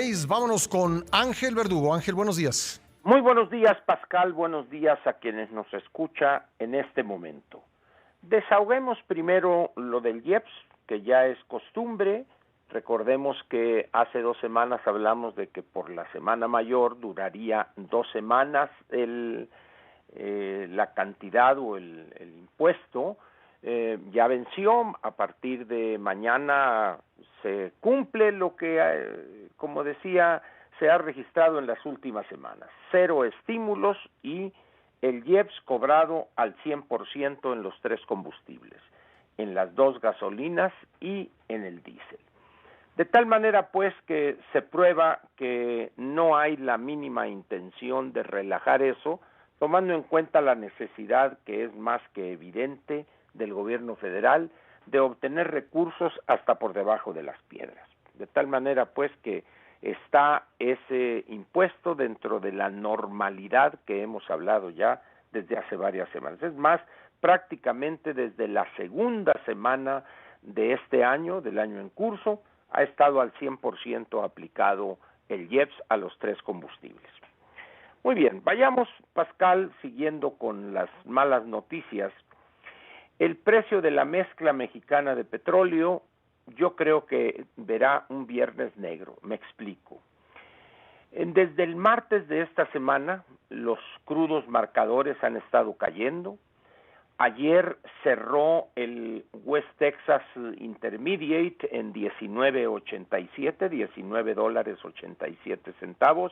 6. Vámonos con Ángel Verdugo. Ángel, buenos días. Muy buenos días, Pascal. Buenos días a quienes nos escucha en este momento. Desahoguemos primero lo del IEPS, que ya es costumbre. Recordemos que hace 2 semanas hablamos de que por la Semana Mayor duraría 2 semanas la cantidad o el impuesto. Ya venció. A partir de mañana se cumple lo que, como decía, se ha registrado en las últimas semanas. 0 estímulos y el IEPS cobrado al 100% en los 3 combustibles, en las 2 gasolinas y en el diésel. De tal manera, pues, que se prueba que no hay la mínima intención de relajar eso, tomando en cuenta la necesidad, que es más que evidente, del gobierno federal de obtener recursos hasta por debajo de las piedras. De tal manera, pues, que está ese impuesto dentro de la normalidad que hemos hablado ya desde hace varias semanas. Es más, prácticamente desde la segunda semana de este año, del año en curso, ha estado al 100% aplicado el IEPS a los 3 combustibles. Muy bien, vayamos, Pascal, siguiendo con las malas noticias. El precio de la mezcla mexicana de petróleo, yo creo que verá un viernes negro. Me explico. Desde el martes de esta semana, los crudos marcadores han estado cayendo. Ayer cerró el West Texas Intermediate en $19.87, $19.87,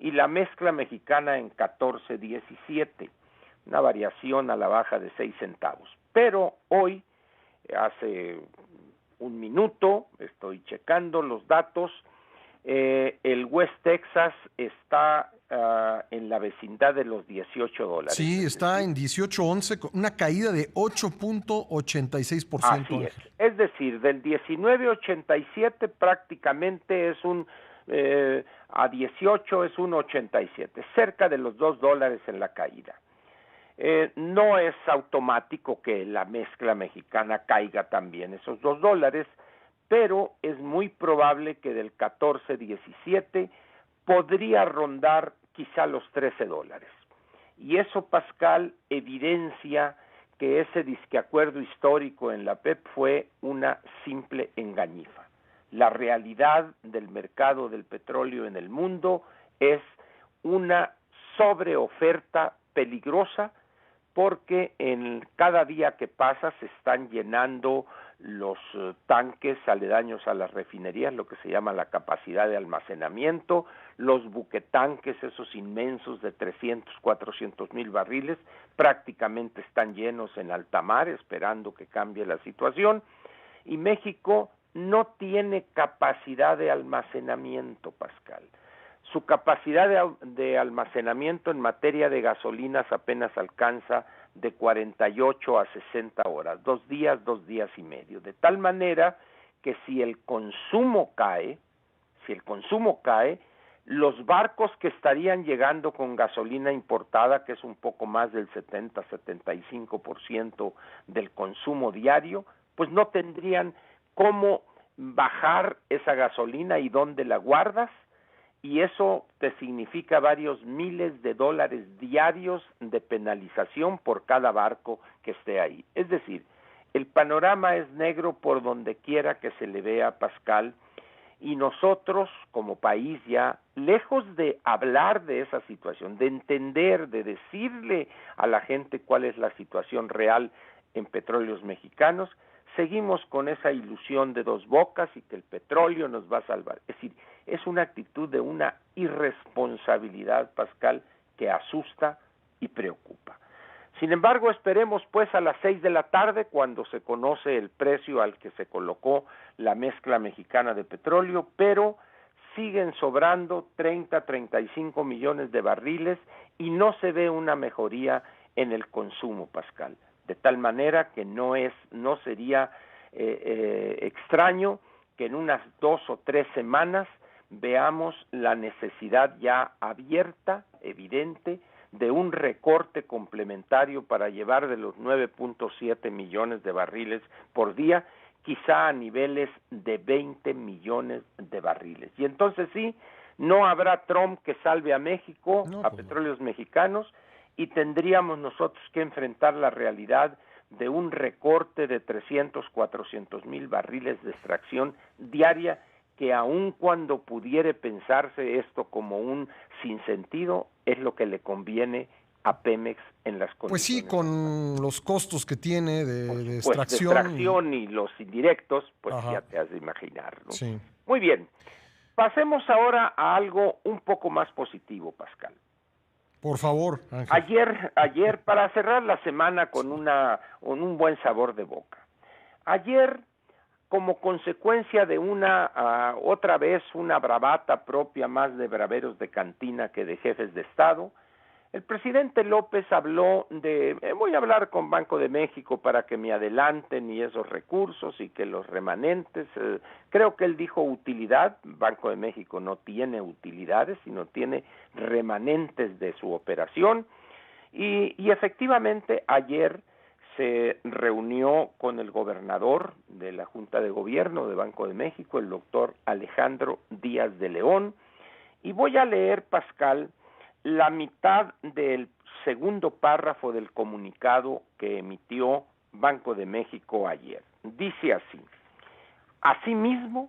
y la mezcla mexicana en $14.17, una variación a la baja de 6 centavos. Pero hoy, hace un minuto, estoy checando los datos, el West Texas está en la vecindad de los $18. Sí, está en 18.11, con una caída de 8.86%. Así es decir, del 19.87 prácticamente es a 18 es un 87, cerca de los $2 en la caída. No es automático que la mezcla mexicana caiga también esos $2, pero es muy probable que del 14.17 podría rondar quizá los $13. Y eso, Pascal, evidencia que ese disqueacuerdo histórico en la PEP fue una simple engañifa. La realidad del mercado del petróleo en el mundo es una sobreoferta peligrosa, porque en cada día que pasa se están llenando los tanques aledaños a las refinerías, lo que se llama la capacidad de almacenamiento, los buquetanques, esos inmensos de 300, 400 mil barriles, prácticamente están llenos en alta mar, esperando que cambie la situación, y México no tiene capacidad de almacenamiento, Pascal. Su capacidad de almacenamiento en materia de gasolinas apenas alcanza de 48 a 60 horas, 2 días y medio, de tal manera que si el consumo cae, los barcos que estarían llegando con gasolina importada, que es un poco más del 70-75% del consumo diario, pues no tendrían cómo bajar esa gasolina y dónde la guardas, y eso te significa varios miles de dólares diarios de penalización por cada barco que esté ahí. Es decir, el panorama es negro por donde quiera que se le vea, Pascal, y nosotros como país ya, lejos de hablar de esa situación, de entender, de decirle a la gente cuál es la situación real en Petróleos Mexicanos, seguimos con esa ilusión de 2 bocas y que el petróleo nos va a salvar. Es decir, es una actitud de una irresponsabilidad, Pascal, que asusta y preocupa. Sin embargo, esperemos pues a las 6 de la tarde, cuando se conoce el precio al que se colocó la mezcla mexicana de petróleo, pero siguen sobrando 35 millones de barriles y no se ve una mejoría en el consumo, Pascal. De tal manera que no sería extraño que en unas 2 o 3 semanas veamos la necesidad ya abierta, evidente, de un recorte complementario para llevar de los 9.7 millones de barriles por día, quizá a niveles de 20 millones de barriles. Y entonces sí, no habrá Trump que salve a México, a Petróleos Mexicanos, y tendríamos nosotros que enfrentar la realidad de un recorte de 300, 400 mil barriles de extracción diaria, que aun cuando pudiere pensarse esto como un sinsentido, es lo que le conviene a Pemex en las condiciones. Pues sí, con los costos que tiene de extracción. Pues de extracción y los indirectos, pues ya te has de imaginar, ¿no? Sí. Muy bien, pasemos ahora a algo un poco más positivo, Pascal. Por favor, Ángel. Ayer, para cerrar la semana con un buen sabor de boca. Ayer, como consecuencia de otra vez una bravata propia más de braveros de cantina que de jefes de Estado, el presidente López habló voy a hablar con Banco de México para que me adelanten y esos recursos y que los remanentes, creo que él dijo utilidad. Banco de México no tiene utilidades, sino tiene remanentes de su operación, y efectivamente ayer se reunió con el gobernador de la Junta de Gobierno de Banco de México, el doctor Alejandro Díaz de León, y voy a leer, Pascal, la mitad del segundo párrafo del comunicado que emitió Banco de México ayer. Dice así: asimismo,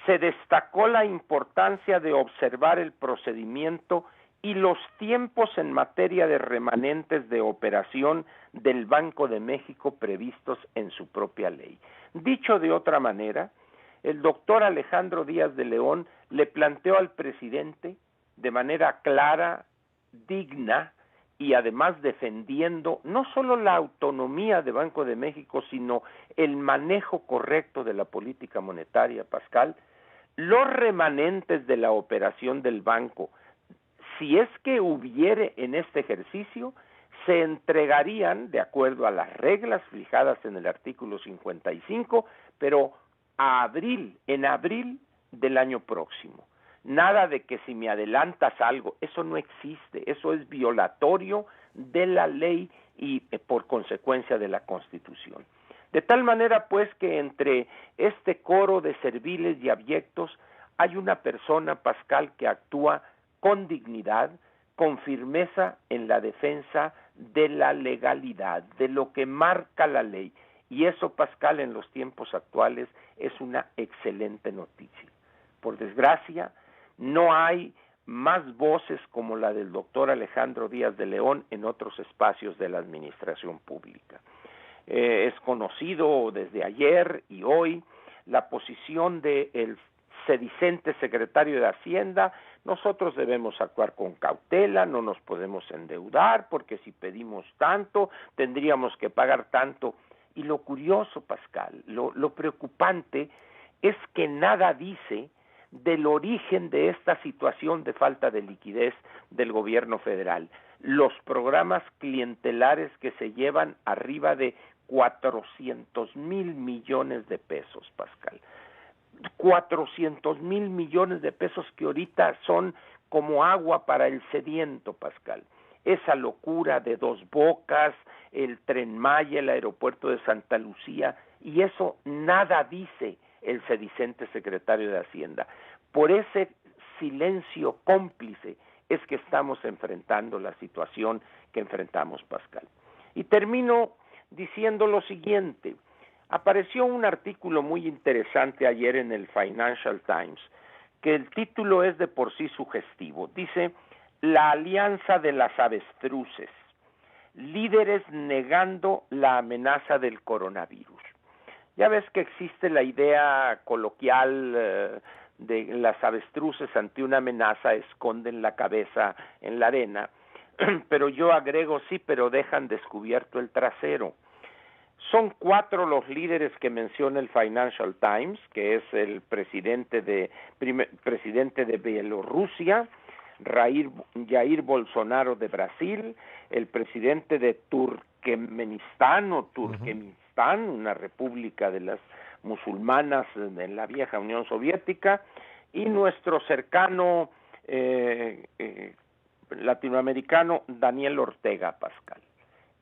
se destacó la importancia de observar el procedimiento y los tiempos en materia de remanentes de operación del Banco de México previstos en su propia ley. Dicho de otra manera, el doctor Alejandro Díaz de León le planteó al presidente de manera clara, digna y además defendiendo no solo la autonomía de Banco de México, sino el manejo correcto de la política monetaria, Pascal, los remanentes de la operación del banco, si es que hubiere en este ejercicio, se entregarían de acuerdo a las reglas fijadas en el artículo 55, pero en abril del año próximo. Nada de que si me adelantas algo, eso no existe, eso es violatorio de la ley y por consecuencia de la Constitución. De tal manera pues que entre este coro de serviles y abyectos hay una persona, Pascal, que actúa con dignidad, con firmeza en la defensa de la legalidad, de lo que marca la ley. Y eso, Pascal, en los tiempos actuales es una excelente noticia. Por desgracia, no hay más voces como la del doctor Alejandro Díaz de León en otros espacios de la administración pública. Es conocido desde ayer y hoy la posición del sedicente secretario de Hacienda: nosotros debemos actuar con cautela, no nos podemos endeudar, porque si pedimos tanto, tendríamos que pagar tanto. Y lo curioso, Pascal, lo preocupante es que nada dice del origen de esta situación de falta de liquidez del gobierno federal. Los programas clientelares que se llevan arriba de 400 mil millones de pesos, Pascal. 400 mil millones de pesos que ahorita son como agua para el sediento, Pascal. Esa locura de Dos Bocas, el Tren Maya, el aeropuerto de Santa Lucía, y eso nada dice el sedicente secretario de Hacienda. Por ese silencio cómplice es que estamos enfrentando la situación que enfrentamos, Pascal. Y termino diciendo lo siguiente: apareció un artículo muy interesante ayer en el Financial Times, que el título es de por sí sugestivo. Dice: la alianza de las avestruces, líderes negando la amenaza del coronavirus. Ya ves que existe la idea coloquial de las avestruces ante una amenaza esconden la cabeza en la arena, pero yo agrego sí, pero dejan descubierto el trasero. Son 4 los líderes que menciona el Financial Times, que es el presidente de Bielorrusia, Jair Bolsonaro de Brasil, el presidente de Turkmenistán, una república de las musulmanas en la vieja Unión Soviética, y nuestro cercano latinoamericano Daniel Ortega, Pascal.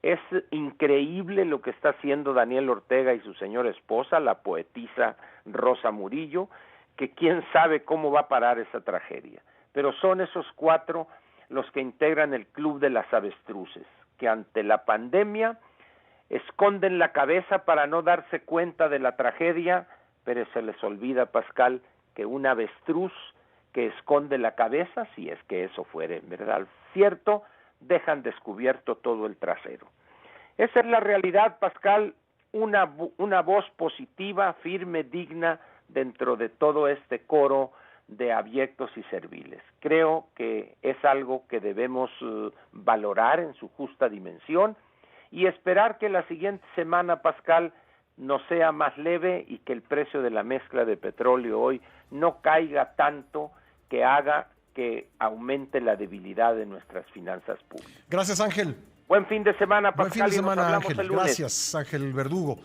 Es increíble lo que está haciendo Daniel Ortega y su señora esposa, la poetisa Rosa Murillo, que quién sabe cómo va a parar esa tragedia. Pero son esos 4 los que integran el Club de las Avestruces, que ante la pandemia esconden la cabeza para no darse cuenta de la tragedia, pero se les olvida, Pascal, que un avestruz que esconde la cabeza, si es que eso fuera en verdad cierto, dejan descubierto todo el trasero. Esa es la realidad, Pascal, una voz positiva, firme, digna dentro de todo este coro de abyectos y serviles. Creo que es algo que debemos valorar en su justa dimensión y esperar que la siguiente semana, Pascal, no sea más leve y que el precio de la mezcla de petróleo hoy no caiga tanto que haga que aumente la debilidad de nuestras finanzas públicas. Gracias, Ángel. Buen fin de semana, Pascal. Buen fin de semana, y nos hablamos Ángel. el lunes. Gracias, Ángel Verdugo.